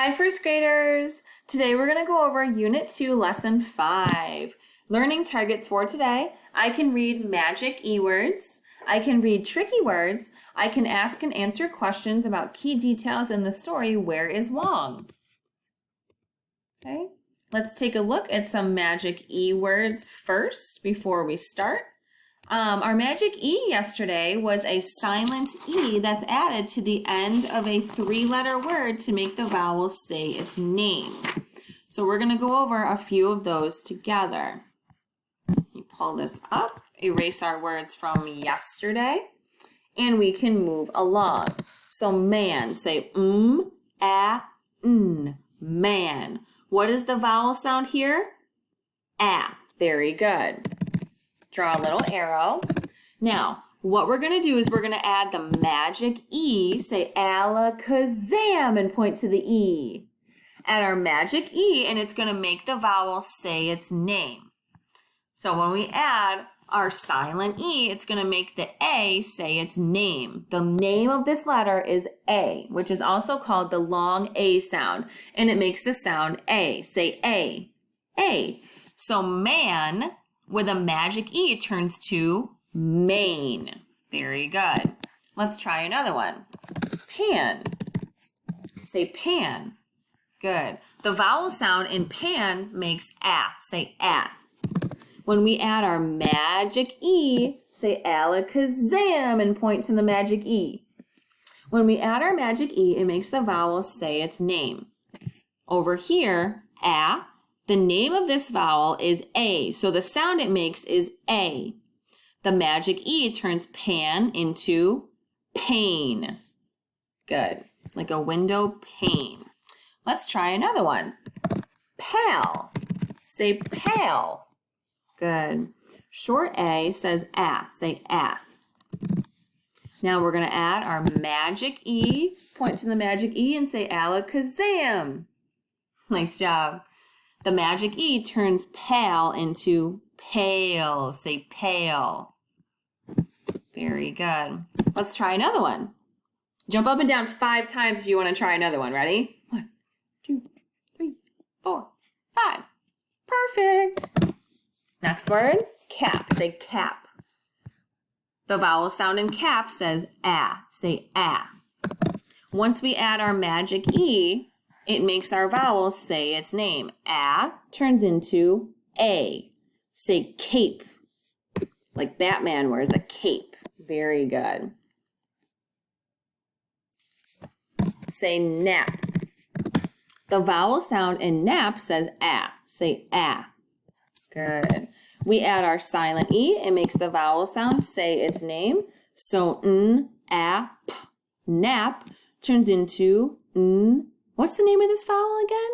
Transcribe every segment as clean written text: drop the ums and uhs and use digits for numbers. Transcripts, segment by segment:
Hi, first graders. Today we're going to go over Unit 2, Lesson 5. Learning targets for today. I can read magic E-words. I can read tricky words. I can ask and answer questions about key details in the story, Where is Wong? Okay, let's take a look at some magic E-words first before we start. Our magic E yesterday was a silent E that's added to the end of a three-letter word to make the vowel say its name. So we're going to go over a few of those together. You pull this up, erase our words from yesterday, and we can move along. So man, say n, man. What is the vowel sound here? A. Very good. Draw a little arrow. Now, what we're going to do is we're going to add the magic E, say alakazam, and point to the E. Add our magic E, and it's going to make the vowel say its name. So when we add our silent E, it's going to make the A say its name. The name of this letter is A, which is also called the long A sound, and it makes the sound A. Say A, A. So man with a magic E turns to main. Very good. Let's try another one. Pan. Say pan. Good. The vowel sound in pan makes A. Say A. When we add our magic E, say alakazam and point to the magic E. When we add our magic E, it makes the vowel say its name. Over here, A. The name of this vowel is A, so the sound it makes is A. The magic E turns pan into pane. Good, like a window pane. Let's try another one. Pal. Say pal. Good. Short A says A. Say A. Now we're going to add our magic E. Point to the magic E and say alakazam. Nice job. The magic E turns pal into pale. Say pale. Very good. Let's try another one. Jump up and down 5 times if you want to try another one. Ready? 1, 2, 3, 4, 5. Perfect. Next word, cap. Say cap. The vowel sound in cap says A. Say A. Once we add our magic E, it makes our vowel say its name. A turns into A. Say cape. Like Batman wears a cape. Very good. Say nap. The vowel sound in nap says A. Say A. Good. We add our silent E. It makes the vowel sound say its name. So n, a, p. Nap turns into n. What's the name of this vowel again?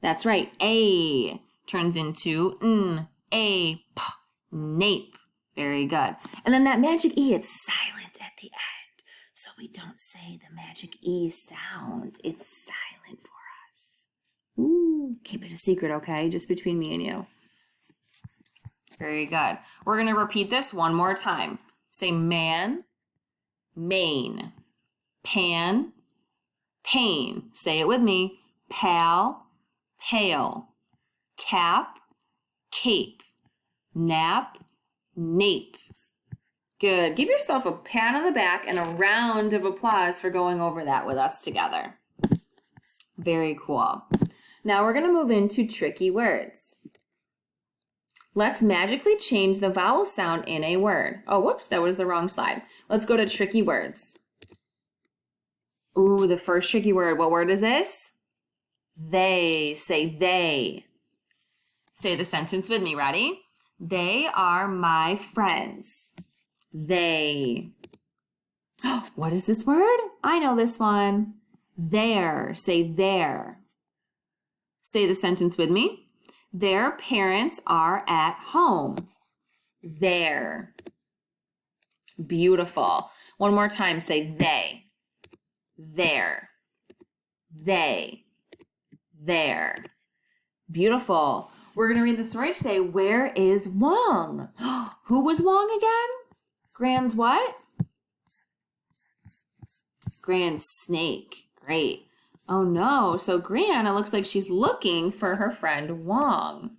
That's right. A turns into n, a, p. Nape. Very good. And then that magic E, it's silent at the end. So we don't say the magic E sound. It's silent for us. Ooh, keep it a secret, okay? Just between me and you. Very good. We're going to repeat this one more time. Say man, main, pan, pain. Say it with me. Pal, pale, cap, cape, nap, nape. Good. Give yourself a pat on the back and a round of applause for going over that with us together. Very cool. Now we're going to move into tricky words. Let's magically change the vowel sound in a word. Oh, whoops, that was the wrong slide. Let's go to tricky words. Ooh, the first tricky word. What word is this? They. Say they. Say the sentence with me. Ready? They are my friends. They. What is this word? I know this one. There. Say there. Say the sentence with me. Their parents are at home. There. Beautiful. One more time, say they. There. They. There. Beautiful. We're going to read the story today. Where is Wong? Who was Wong again? Gran's what? Grand snake. Great. Oh no, so Gran, it looks like she's looking for her friend Wong.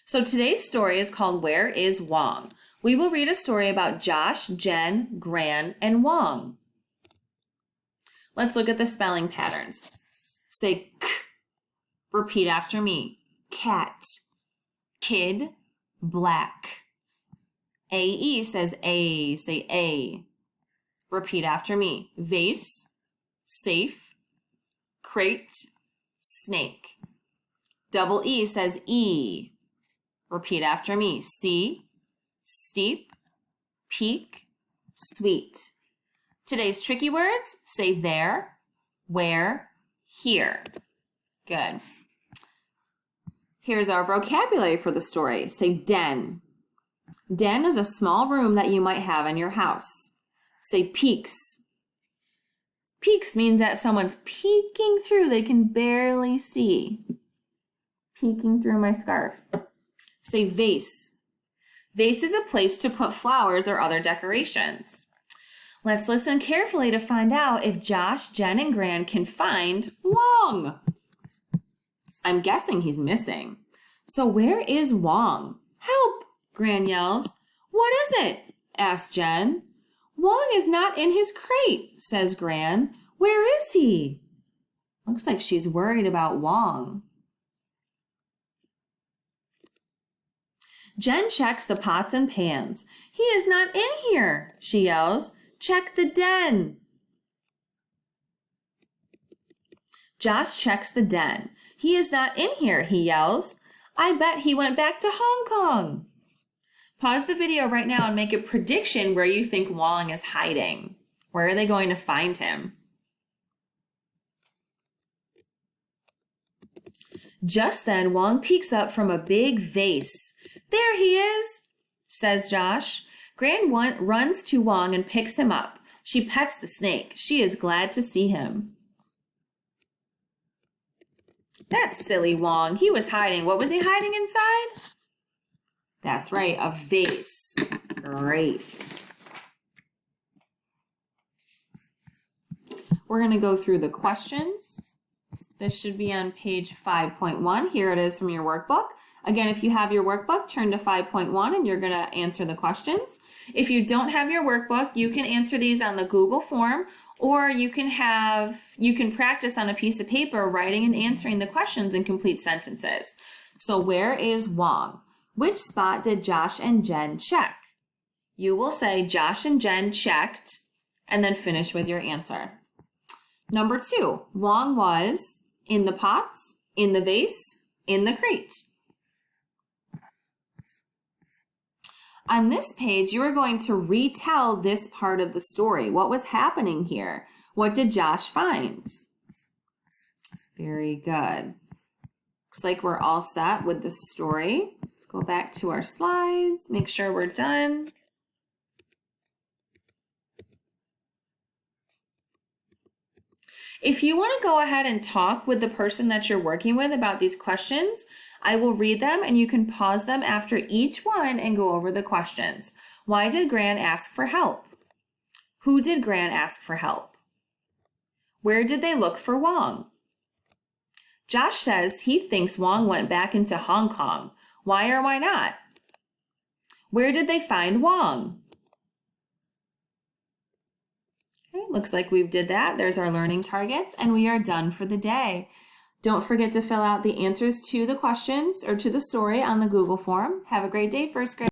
So today's story is called Where is Wong? We will read a story about Josh, Jen, Gran, and Wong. Let's look at the spelling patterns. Say k. Repeat after me. Cat. Kid. Black. A-E says A. Say A. Repeat after me. Vase. Safe. Crate. Snake. Double E says E. Repeat after me. C. Steep. Peak. Sweet. Today's tricky words, say there, where, here. Good. Here's our vocabulary for the story. Say den. Den is a small room that you might have in your house. Say peeks. Peeks means that someone's peeking through. They can barely see. Peeking through my scarf. Say vase. Vase is a place to put flowers or other decorations. Let's listen carefully to find out if Josh, Jen, and Gran can find Wong. I'm guessing he's missing. So where is Wong? Help, Gran yells. What is it? asks Jen. Wong is not in his crate, says Gran. Where is he? Looks like she's worried about Wong. Jen checks the pots and pans. He is not in here, she yells. Check the den. Josh checks the den. He is not in here, he yells. I bet he went back to Hong Kong. Pause the video right now and make a prediction where you think Wong is hiding. Where are they going to find him? Just then, Wong peeks up from a big vase. There he is, says Josh. Gran runs to Wong and picks him up. She pets the snake. She is glad to see him. That's silly Wong. He was hiding. What was he hiding inside? That's right, a vase. Great. We're going to go through the questions. This should be on page 5.1. Here it is from your workbook. Again, if you have your workbook, turn to 5.1 and you're going to answer the questions. If you don't have your workbook, you can answer these on the Google form, or you can practice on a piece of paper writing and answering the questions in complete sentences. So where is Wong? Which spot did Josh and Jen check? You will say Josh and Jen checked and then finish with your answer. Number 2, Wong was in the pots, in the vase, in the crate. On this page, you are going to retell this part of the story. What was happening here? What did Josh find? Very good. Looks like we're all set with the story. Let's go back to our slides, make sure we're done. If you want to go ahead and talk with the person that you're working with about these questions, I will read them and you can pause them after each one and go over the questions. Why did Gran ask for help? Who did Gran ask for help? Where did they look for Wong? Josh says he thinks Wong went back into Hong Kong. Why or why not? Where did they find Wong? Okay, looks like we did that. There's our learning targets and we are done for the day. Don't forget to fill out the answers to the questions or to the story on the Google form. Have a great day, first grade.